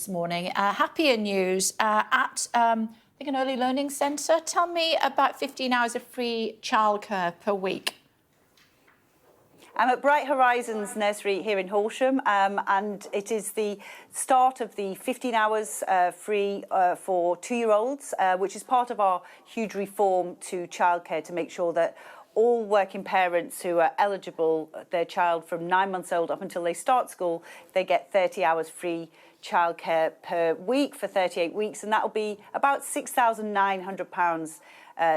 this morning. Happier news at, I think, an early learning centre. Tell me about 15 hours of free childcare per week. I'm at Bright Horizons Nursery here in Horsham, and it is the start of the 15 hours free for 2-year-olds, which is part of our huge reform to childcare to make sure that all working parents who are eligible, their child from 9 months old up until they start school, they get 30 hours free childcare per week for 38 weeks, and that will be about £6,900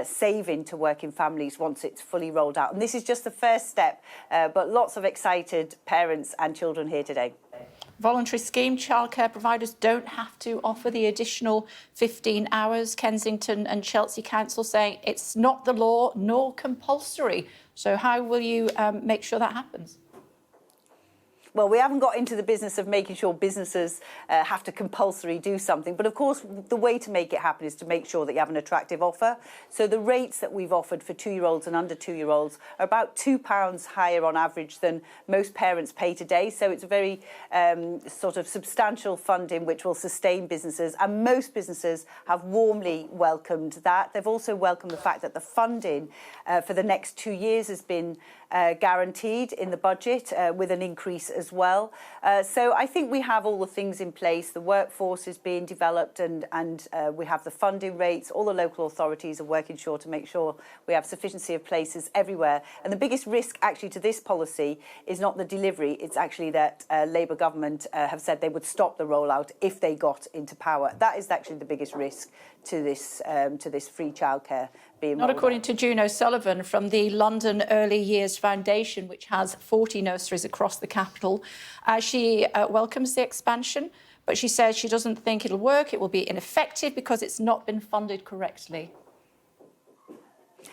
saving to working families once it's fully rolled out. And this is just the first step, but lots of excited parents and children here today. Voluntary scheme childcare providers don't have to offer the additional 15 hours. Kensington and Chelsea Council saying it's not the law nor compulsory. So how will you make sure that happens? Well, we haven't got into the business of making sure businesses have to compulsorily do something. But of course, the way to make it happen is to make sure that you have an attractive offer. So the rates that we've offered for 2-year-olds and under 2-year-olds are about £2 higher on average than most parents pay today. So it's a very sort of substantial funding which will sustain businesses. And most businesses have warmly welcomed that. They've also welcomed the fact that the funding for the next 2 years has been guaranteed in the budget with an increase as well. So I think we have all the things in place. The workforce is being developed and we have the funding rates. All the local authorities are working to make sure we have sufficiency of places everywhere. And the biggest risk actually to this policy is not the delivery. It's actually that Labour government have said they would stop the rollout if they got into power. That is actually the biggest risk to this free childcare being Not rolled according out. to June O'Sullivan from the London Early Years Foundation, which has 40 nurseries across the capital. She welcomes the expansion, but she says she doesn't think it'll work. It will be ineffective because it's not been funded correctly.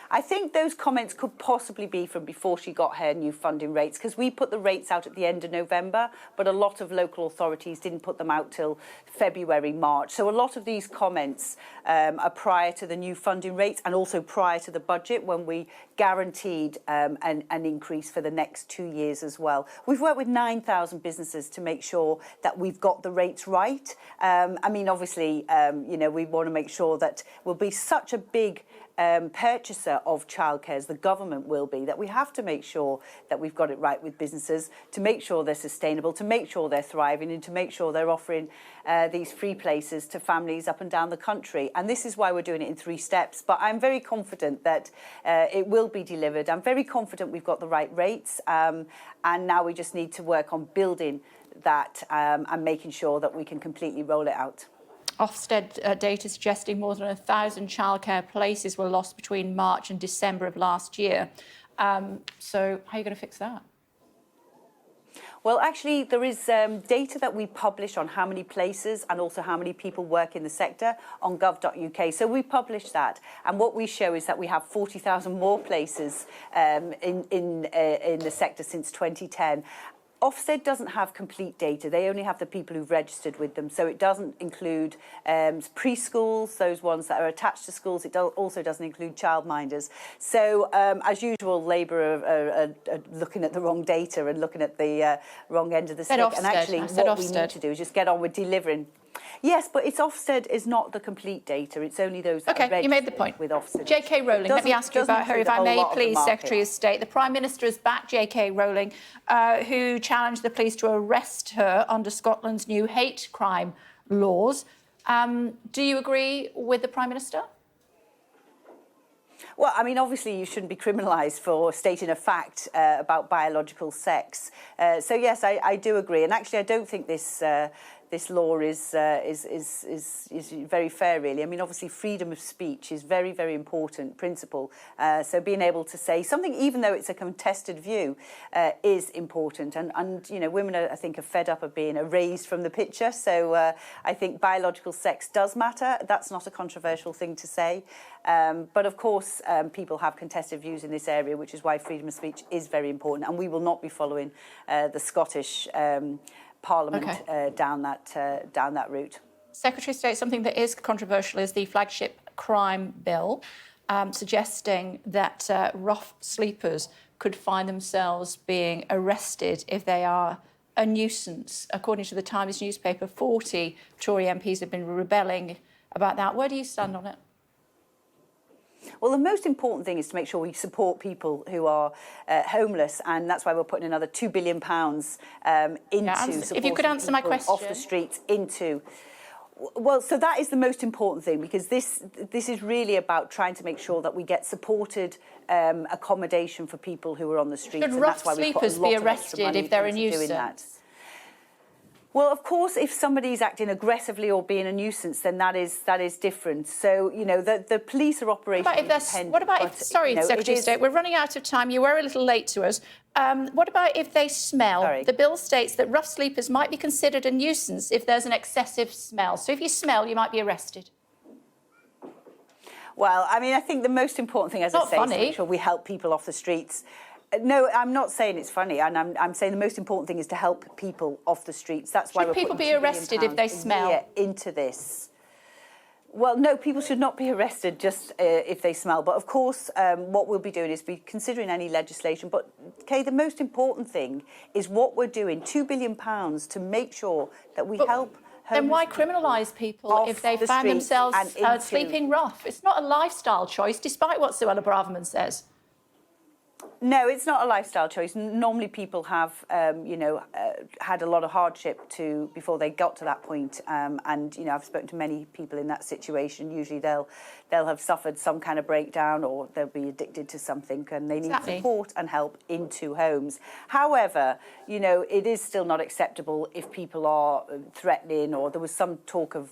I think those comments could possibly be from before she got her new funding rates, because we put the rates out at the end of November, but a lot of local authorities didn't put them out till February, March. So a lot of these comments are prior to the new funding rates and also prior to the budget when we guaranteed an increase for the next 2 years as well. We've worked with 9,000 businesses to make sure that we've got the rates right. I mean, obviously, you know, we want to make sure that we'll be such a big purchaser of childcare, as the government will be, that we have to make sure that we've got it right with businesses, to make sure they're sustainable, to make sure they're thriving, and to make sure they're offering these free places to families up and down the country. And this is why we're doing it in 3 steps. But I'm very confident that it will be delivered. I'm very confident we've got the right rates, and now we just need to work on building that and making sure that we can completely roll it out. Ofsted data suggesting more than 1,000 childcare places were lost between March and December of last year. So how are you going to fix that? Well, actually, there is data that we publish on how many places and also how many people work in the sector on gov.uk. So we publish that. And what we show is that we have 40,000 more places in the sector since 2010. Ofsted doesn't have complete data. They only have the people who've registered with them. So it doesn't include preschools, those ones that are attached to schools. It also doesn't include childminders. So as usual, Labour are looking at the wrong data and looking at the wrong end of the stick. And actually what we need to do is just get on with delivering. Yes, but Ofsted is not the complete data. It's only those that are registered you made the point. With Ofsted. J.K. Rowling, let me ask you about her, if I may, please, Secretary of State. The Prime Minister has backed J.K. Rowling, who challenged the police to arrest her under Scotland's new hate crime laws. Do you agree with the Prime Minister? Well, I mean, obviously you shouldn't be criminalised for stating a fact about biological sex. So yes, I do agree. And actually, I don't think this law is very fair, really. I mean, obviously, freedom of speech is very, very important principle. So being able to say something, even though it's a contested view, is important. And you know, women, I think, are fed up of being erased from the picture. So I think biological sex does matter. That's not a controversial thing to say. But of course, people have contested views in this area, which is why freedom of speech is very important. And we will not be following the Scottish Parliament down that route. Secretary of State, something that is controversial is the flagship crime bill, suggesting that rough sleepers could find themselves being arrested if they are a nuisance? According to the Times newspaper, 40 Tory MPs have been rebelling about that. Where do you stand on it? Well, the most important thing is to make sure we support people who are homeless, and that's why we're putting another £2 billion into supporting if you could answer my people question. off the streets into. Well, so that is the most important thing, because this is really about trying to make sure that we get supported accommodation for people who are on the streets. Should and rough that's why we put sleepers a lot be of extra arrested money if they're a into doing that. nuisance? Well, of course, if somebody's acting aggressively or being a nuisance, then that is different. So, you know, the police are operationally independent. What about if, sorry, Secretary of State, we're running out of time. You were a little late to us. What about if they smell? Sorry. The bill states that rough sleepers might be considered a nuisance if there's an excessive smell. So if you smell, you might be arrested. Well, I mean, I think the most important thing, as I say, is to make sure we help people off the streets. No, I'm not saying it's funny, and I'm saying the most important thing is to help people off the streets. That's why we're putting £2 billion be arrested if they smell into this. Well, no, people should not be arrested just if they smell. But of course, what we'll be doing is be considering any legislation. But Kay, the most important thing is what we're doing: £2 billion to make sure that we help. Then why criminalise people if they find themselves sleeping rough? It's not a lifestyle choice, despite what Suella Braverman says. No, it's not a lifestyle choice. Normally people have, had a lot of hardship before they got to that point. And, you know, I've spoken to many people in that situation. Usually they'll have suffered some kind of breakdown, or they'll be addicted to something, and they need support and help into homes. However, you know, it is still not acceptable if people are threatening, or there was some talk of,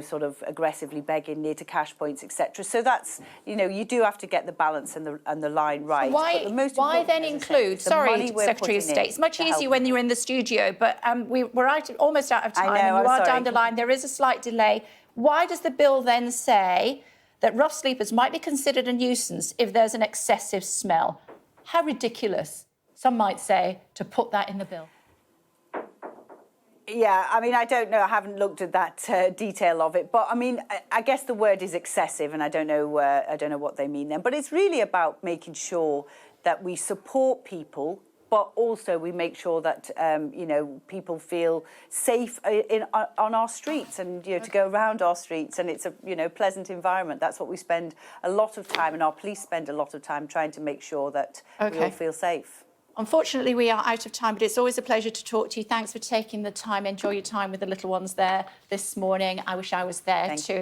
sort of aggressively begging near to cash points, etc. So that's, you know, you do have to get the balance and the line right. Why then include, sorry, Secretary of State, it's much easier when you're in the studio, but we're almost out of time, and you are down the line. There is a slight delay. Why does the bill then say that rough sleepers might be considered a nuisance if there's an excessive smell? How ridiculous, some might say, to put that in the bill. Yeah, I mean, I don't know. I haven't looked at that detail of it, but I mean, I guess the word is excessive, and I don't know what they mean then. But it's really about making sure that we support people, but also we make sure that people feel safe on our streets, and to go around our streets, and it's a pleasant environment. That's what we spend a lot of time, and our police spend a lot of time trying to make sure that we all feel safe. Unfortunately, we are out of time, but it's always a pleasure to talk to you. Thanks for taking the time. Enjoy your time with the little ones there this morning. I wish I was there too.